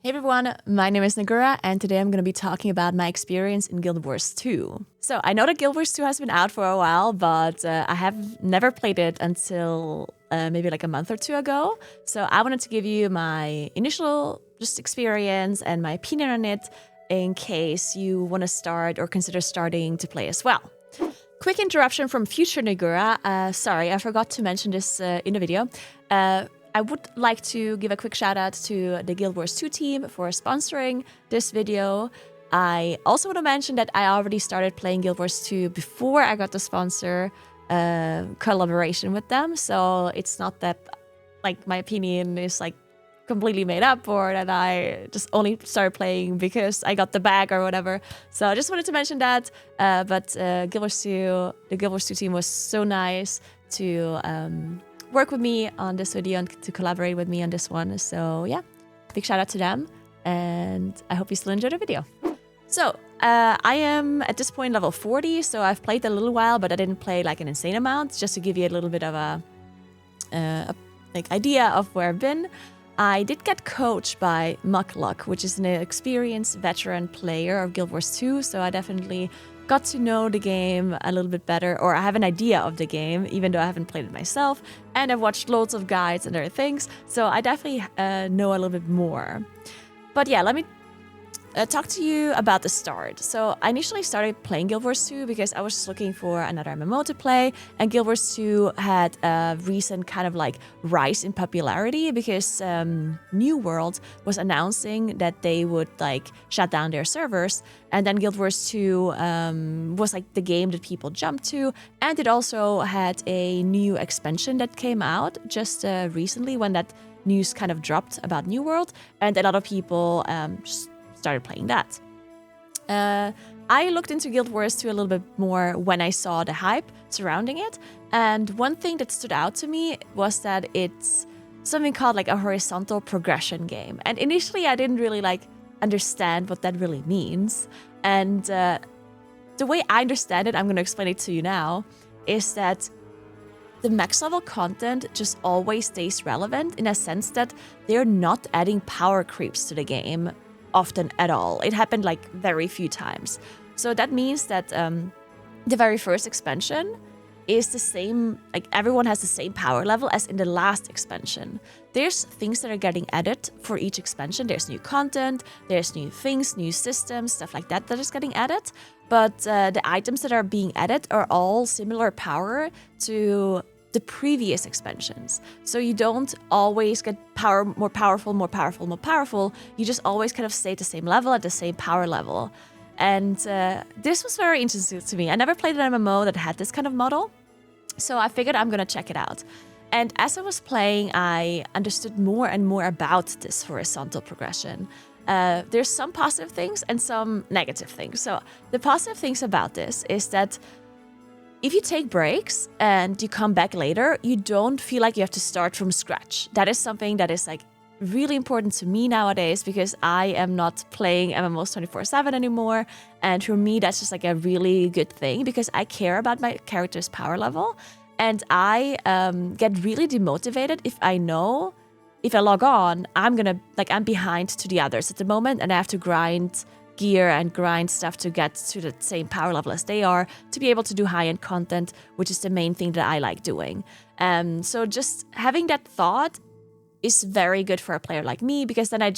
Hey everyone, my name is Naguura, and today I'm going to be talking about my experience in Guild Wars 2. So I know that Guild Wars 2 has been out for a while, but I have never played it until maybe like a month or two ago. So I wanted to give you my initial just experience and my opinion on it in case you want to start or consider starting to play as well. Quick interruption from future Naguura. Sorry, I forgot to mention this in the video. I would like to give a quick shout out to the Guild Wars 2 team for sponsoring this video. I also want to mention that I already started playing Guild Wars 2 before I got the sponsor collaboration with them. So it's not that like my opinion is like completely made up or that I just only started playing because I got the bag or whatever. So I just wanted to mention that. But the Guild Wars 2 team was so nice to work with me on this video and to collaborate with me on this one. So yeah, big shout out to them, and I hope you still enjoy the video. So I am at this point level 40, so I've played a little while, but I didn't play like an insane amount, just to give you a little bit of a idea of where I've been. I did get coached by Muckluck, which is an experienced veteran player of Guild Wars 2, so I definitely got to know the game a little bit better, or I have an idea of the game, even though I haven't played it myself, and I've watched loads of guides and other things, so I definitely know a little bit more. But yeah, let me talk to you about the start. So I initially started playing Guild Wars 2 because I was just looking for another MMO to play, and Guild Wars 2 had a recent kind of like rise in popularity because New World was announcing that they would like shut down their servers, and then Guild Wars 2 was like the game that people jumped to, and it also had a new expansion that came out just recently when that news kind of dropped about New World, and a lot of people just started playing that. I looked into Guild Wars 2 a little bit more when I saw the hype surrounding it, and one thing that stood out to me was that it's something called like a horizontal progression game. And initially I didn't really like understand what that really means. And the way I understand it, I'm going to explain it to you now, is that the max level content just always stays relevant in a sense that they're not adding power creeps to the game often at all. It happened like very few times. So that means that the very first expansion is the same, like everyone has the same power level as in the last expansion. There's things that are getting added for each expansion. There's new content, there's new things, new systems, stuff like that that is getting added. But the items that are being added are all similar power to the previous expansions. So you don't always get more powerful. You just always kind of stay at the same level, at the same power level. And this was very interesting to me. I never played an MMO that had this kind of model, so I figured I'm gonna check it out. And as I was playing, I understood more and more about this horizontal progression. There's some positive things and some negative things. So the positive things about this is that if you take breaks and you come back later, you don't feel like you have to start from scratch. That is something that is like really important to me nowadays because I am not playing MMOs 24/7 anymore. And for me, that's just like a really good thing because I care about my character's power level. And I get really demotivated if I know if I log on, I'm behind to the others at the moment and I have to grind gear and grind stuff to get to the same power level as they are to be able to do high-end content, which is the main thing that I like doing. So just having that thought is very good for a player like me because then I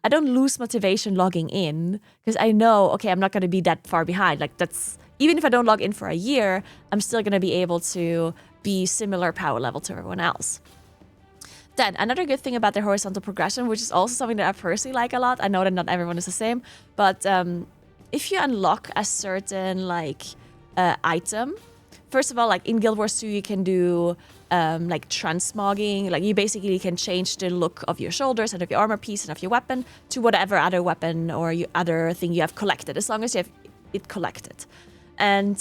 don't lose motivation logging in because I know, okay, I'm not going to be that far behind. Like that's, even if I don't log in for a year, I'm still going to be able to be similar power level to everyone else. Then another good thing about the horizontal progression, which is also something that I personally like a lot. I know that not everyone is the same, but if you unlock a certain item, first of all, like in Guild Wars 2, you can do like transmogging. Like you basically can change the look of your shoulders and of your armor piece and of your weapon to whatever other weapon or other thing you have collected, as long as you have it collected. And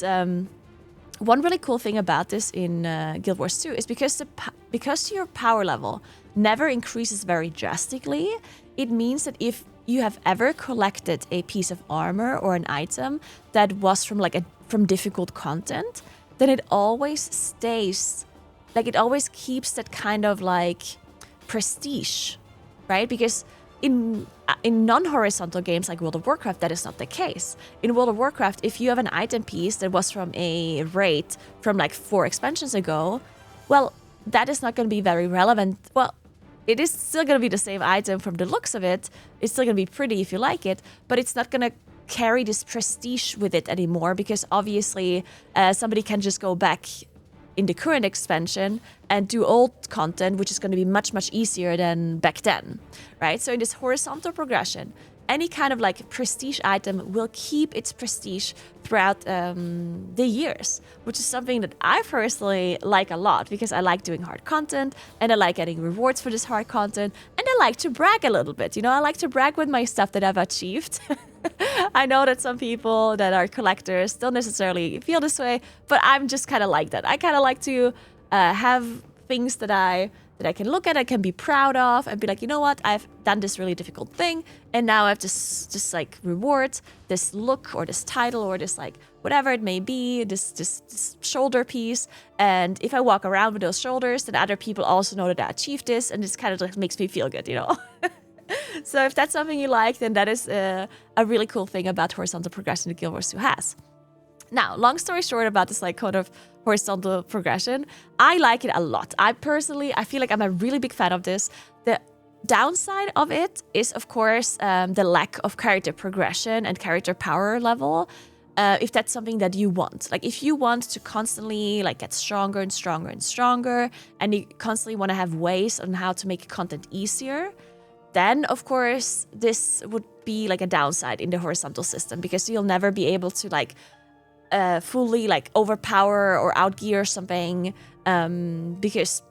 one really cool thing about this in Guild Wars 2 is because your power level never increases very drastically, it means that if you have ever collected a piece of armor or an item that was from difficult content, then it always stays, like it always keeps that kind of like prestige, right? Because in non-horizontal games like World of Warcraft, that is not the case. In World of Warcraft, if you have an item piece that was from a raid from like 4 expansions ago, well, that is not going to be very relevant. Well, it is still going to be the same item from the looks of it. It's still going to be pretty if you like it, but it's not going to carry this prestige with it anymore, because obviously somebody can just go back in the current expansion and do old content, which is going to be much, much easier than back then, right? So in this horizontal progression, any kind of like prestige item will keep its prestige throughout the years, which is something that I personally like a lot, because I like doing hard content and I like getting rewards for this hard content, and I like to brag a little bit. You know, I like to brag with my stuff that I've achieved. I know that some people that are collectors don't necessarily feel this way, but I'm just kind of like that. I kind of like to have things that I can look at, I can be proud of, and be like, you know what, I've done this really difficult thing, and now I have just like reward this look or this title or this like whatever it may be, this shoulder piece. And if I walk around with those shoulders, then other people also know that I achieved this, and this kind of like makes me feel good, you know. So if that's something you like, then that is a really cool thing about horizontal progression that Guild Wars 2 has. Now, long story short about this like kind of horizontal progression, I like it a lot. I feel like I'm a really big fan of this. The downside of it is, of course, the lack of character progression and character power level. If that's something that you want. Like if you want to constantly like get stronger and stronger and stronger, and you constantly want to have ways on how to make content easier, then of course this would be like a downside in the horizontal system, because you'll never be able to like fully like overpower or outgear something, because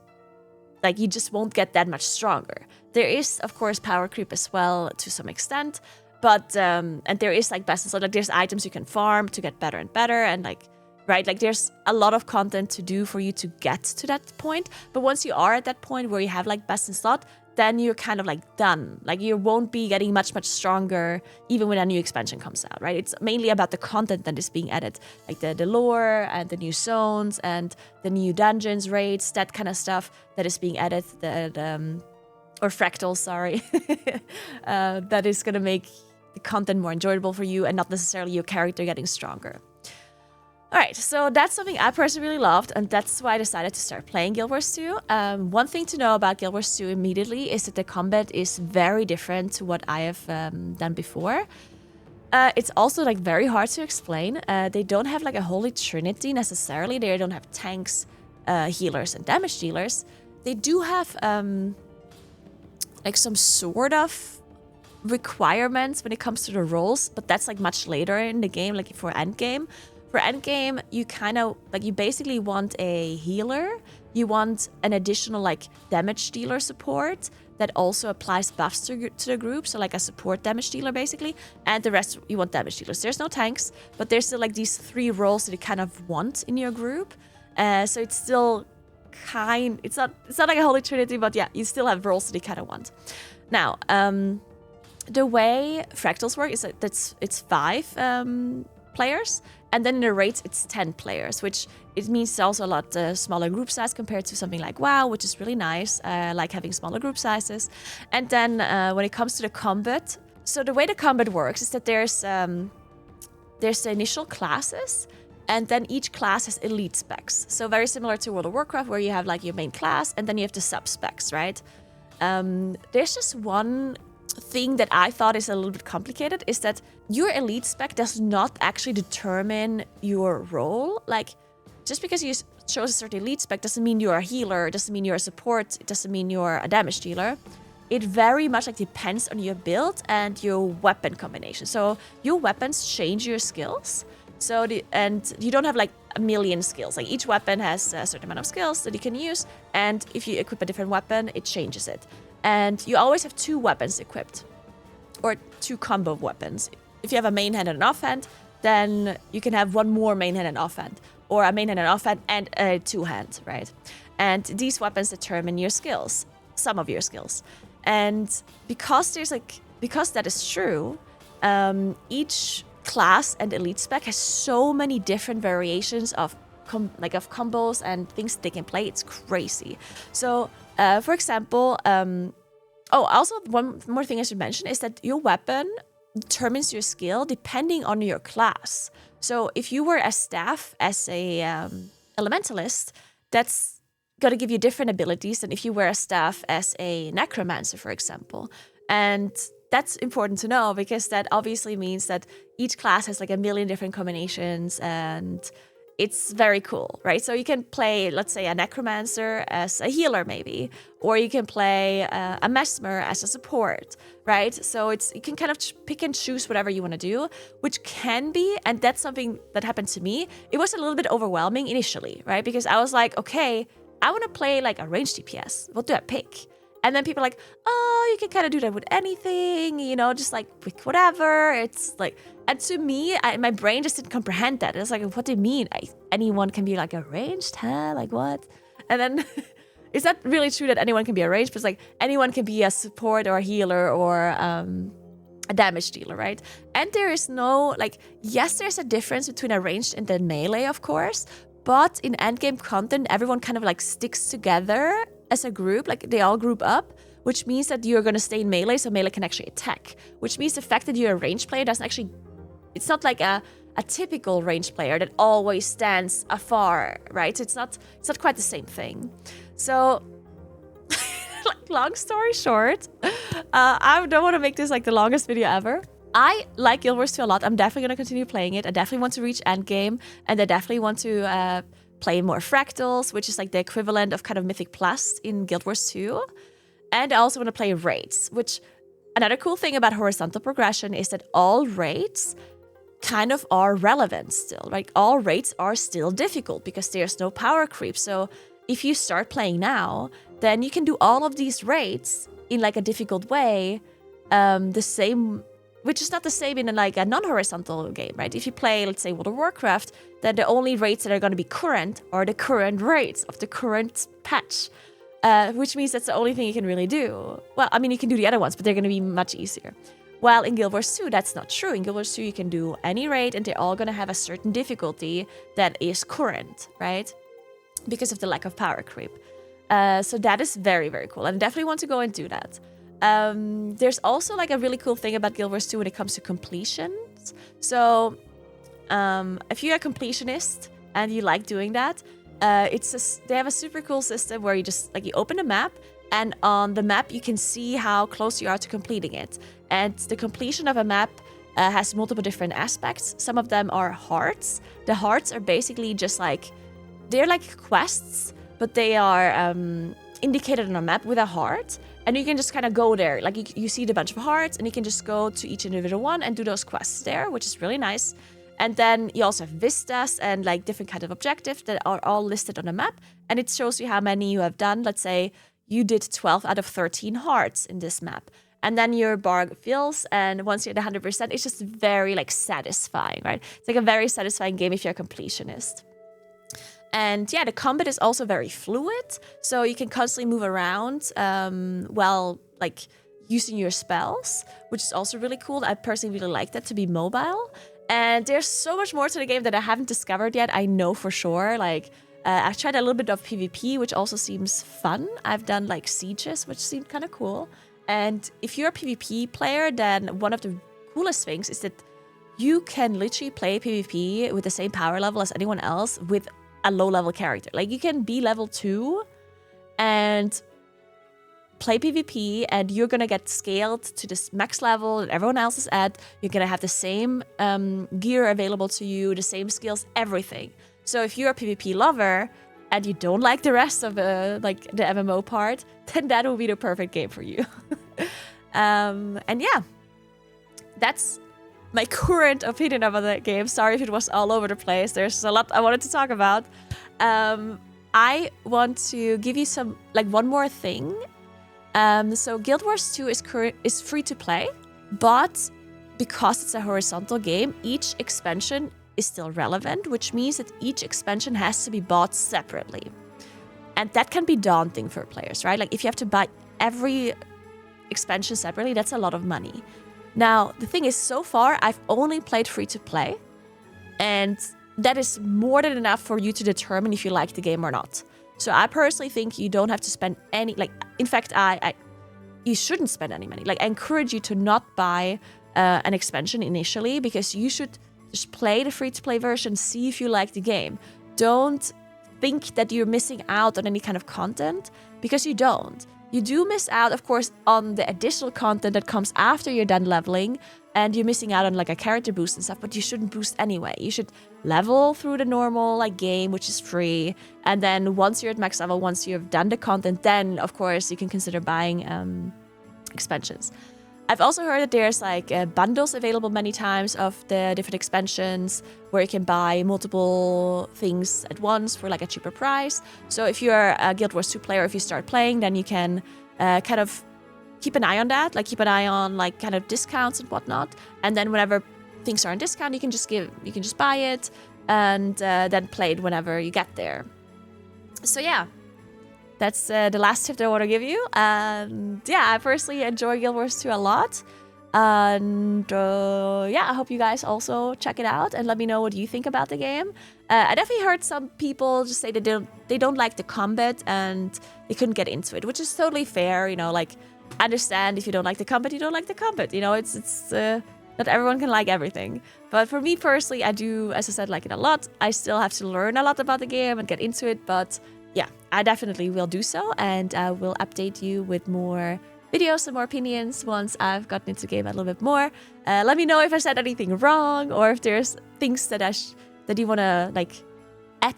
like you just won't get that much stronger. There is of course power creep as well to some extent, but and there is like best, so like there's items you can farm to get better and better, and like right, like there's a lot of content to do for you to get to that point. But once you are at that point where you have like best in slot, then you're kind of like done. Like you won't be getting much stronger even when a new expansion comes out, right? It's mainly about the content that is being added, like the lore and the new zones and the new dungeons, raids, that kind of stuff that is being added, or fractals, sorry, that is going to make the content more enjoyable for you and not necessarily your character getting stronger. All right, so that's something I personally really loved, and that's why I decided to start playing Guild Wars 2. One thing to know about Guild Wars 2 immediately is that the combat is very different to what I have done before. It's also like very hard to explain. They don't have like a holy trinity necessarily. They don't have tanks, healers, and damage dealers. They do have like some sort of requirements when it comes to the roles, but that's like much later in the game, like for Endgame. For Endgame, you kind of, like you basically want a healer, you want an additional like damage dealer support that also applies buffs to the group, so like a support damage dealer basically, and the rest you want damage dealers. There's no tanks, but there's still like these 3 roles that you kind of want in your group. So it's still it's not like a holy trinity, but yeah, you still have roles that you kind of want. Now, the way fractals work is that it's 5 players, and then in the raids it's 10 players, which it means it's also a lot smaller group size compared to something like WoW, which is really nice. I like having smaller group sizes. And then when it comes to the combat, so the way the combat works is that there's the initial classes, and then each class has elite specs. So very similar to World of Warcraft, where you have like your main class and then you have the sub specs, right? There's just one thing that I thought is a little bit complicated, is that your elite spec does not actually determine your role. Like, just because you chose a certain elite spec doesn't mean you're a healer, doesn't mean you're a support, it doesn't mean you're a damage dealer. It very much like depends on your build and your weapon combination. So your weapons change your skills. And you don't have like a million skills. Like each weapon has a certain amount of skills that you can use, and if you equip a different weapon, it changes it. And you always have 2 weapons equipped, or 2 combo weapons. If you have a main hand and an offhand, then you can have 1 more main hand and offhand, or a main hand and offhand and a 2-hand, right? And these weapons determine your skills, some of your skills. And because that is true, each class and elite spec has so many different variations of combos and things they can play. It's crazy. So, for example, Oh, also one more thing I should mention is that your weapon determines your skill depending on your class. So if you were a staff as a elementalist, that's going to give you different abilities than if you were a staff as a necromancer, for example. And that's important to know because that obviously means that each class has like a million different combinations, and it's very cool, right? So you can play, let's say, a necromancer as a healer maybe, or you can play a mesmer as a support, right? So you can kind of pick and choose whatever you want to do, which can be, and that's something that happened to me. It was a little bit overwhelming initially, right? Because I was like, okay, I want to play like a ranged DPS. What do I pick? And then people are like, oh, you can kind of do that with anything, just like pick whatever. It's like, and to me, my brain just didn't comprehend that. It's like, what do you mean? Anyone can be like a ranged, huh? Like what? And then it's not really true that anyone can be a ranged, but it's like anyone can be a support or a healer or a damage dealer, right? And there is no, yes, there's a difference between a ranged and then melee, of course. But in endgame content, everyone kind of sticks together as a group, they all group up, which means that you're going to stay in melee, so melee can actually attack, which means the fact that you're a ranged player doesn't actually, it's not like a typical ranged player that always stands afar, right? It's not quite the same thing. So, long story short, I don't want to make this the longest video ever. I like Guild Wars 2 a lot. I'm definitely going to continue playing it. I definitely want to reach endgame, and I definitely want to play more fractals, which is the equivalent of kind of Mythic Plus in Guild Wars 2. And I also want to play raids, which another cool thing about horizontal progression is that all raids kind of are relevant still. All raids are still difficult because there's no power creep. So if you start playing now, then you can do all of these raids in a difficult way, the same, which is not the same in a non-horizontal game, right? If you play, let's say, World of Warcraft, then the only raids that are going to be current are the current raids of the current patch, which means that's the only thing you can really do. Well, I mean, you can do the other ones, but they're going to be much easier. While in Guild Wars 2, that's not true. In Guild Wars 2, you can do any raid, and they're all going to have a certain difficulty that is current, right? Because of the lack of power creep. So that is very, very cool. And I definitely want to go and do that. There's also a really cool thing about Guild Wars 2 when it comes to completions. So if you're a completionist and you like doing that, they have a super cool system where you just you open a map, and on the map you can see how close you are to completing it. And the completion of a map has multiple different aspects. Some of them are hearts. The hearts are basically just they're quests, but they are indicated on a map with a heart. And you can just kind of go there. You see the bunch of hearts, and you can just go to each individual one and do those quests there, which is really nice. And then you also have vistas and different kind of objectives that are all listed on the map. And it shows you how many you have done. Let's say you did 12 out of 13 hearts in this map. And then your bar fills, and once you're at 100%, it's just very satisfying, right? It's a very satisfying game if you're a completionist. And yeah, the combat is also very fluid, so you can constantly move around while using your spells, which is also really cool. I personally really like that, to be mobile. And there's so much more to the game that I haven't discovered yet, I know for sure. I've tried a little bit of PvP, which also seems fun. I've done sieges, which seemed kind of cool. And if you're a PvP player, then one of the coolest things is that you can literally play PvP with the same power level as anyone else with a low-level character. You can be level 2 and play PvP, and you're gonna get scaled to this max level that everyone else is at. You're gonna have the same gear available to you, the same skills, everything. So if you're a PvP lover and you don't like the rest of the MMO part, then that will be the perfect game for you. And yeah, that's my current opinion about that game. Sorry if it was all over the place. There's a lot I wanted to talk about. I want to give you some one more thing. So Guild Wars 2 is free to play, but because it's a horizontal game, each expansion is still relevant, which means that each expansion has to be bought separately. And that can be daunting for players, right? If you have to buy every expansion separately, that's a lot of money. Now, the thing is, so far, I've only played free-to-play, and that is more than enough for you to determine if you like the game or not. So I personally think you don't have to spend any, in fact, you shouldn't spend any money. Like, I encourage you to not buy an expansion initially, because you should just play the free-to-play version, see if you like the game. Don't think that you're missing out on any kind of content, because you don't. You do miss out, of course, on the additional content that comes after you're done leveling, and you're missing out on like a character boost and stuff, but you shouldn't boost anyway. You should level through the normal like game, which is free, and then once you're at max level, once you've done the content, then of course you can consider buying expansions. I've also heard that there's like bundles available many times of the different expansions where you can buy multiple things at once for like a cheaper price. So if you're a Guild Wars 2 player, if you start playing, then you can kind of keep an eye on that, like keep an eye on like kind of discounts and whatnot. And then whenever things are on discount, you can just buy it and then play it whenever you get there. So yeah. That's the last tip that I want to give you. And yeah, I personally enjoy Guild Wars 2 a lot. And yeah, I hope you guys also check it out and let me know what you think about the game. I definitely heard some people just say that they don't like the combat and they couldn't get into it, which is totally fair. You know, like, I understand if you don't like the combat, you don't like the combat. You know, it's not everyone can like everything. But for me personally, I do, as I said, like it a lot. I still have to learn a lot about the game and get into it, but yeah, I definitely will do so, and I will update you with more videos and more opinions once I've gotten into the game a little bit more. Let me know if I said anything wrong, or if there's things that that you want to like add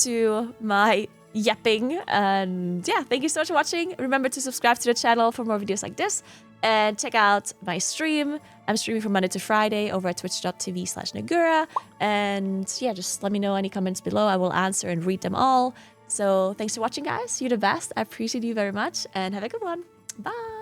to my yapping. And yeah, thank you so much for watching. Remember to subscribe to the channel for more videos like this, and check out my stream. I'm streaming from Monday to Friday over at twitch.tv/Naguura. And yeah, just let me know any comments below. I will answer and read them all. So thanks for watching, guys. You're the best. I appreciate you very much, and have a good one. Bye.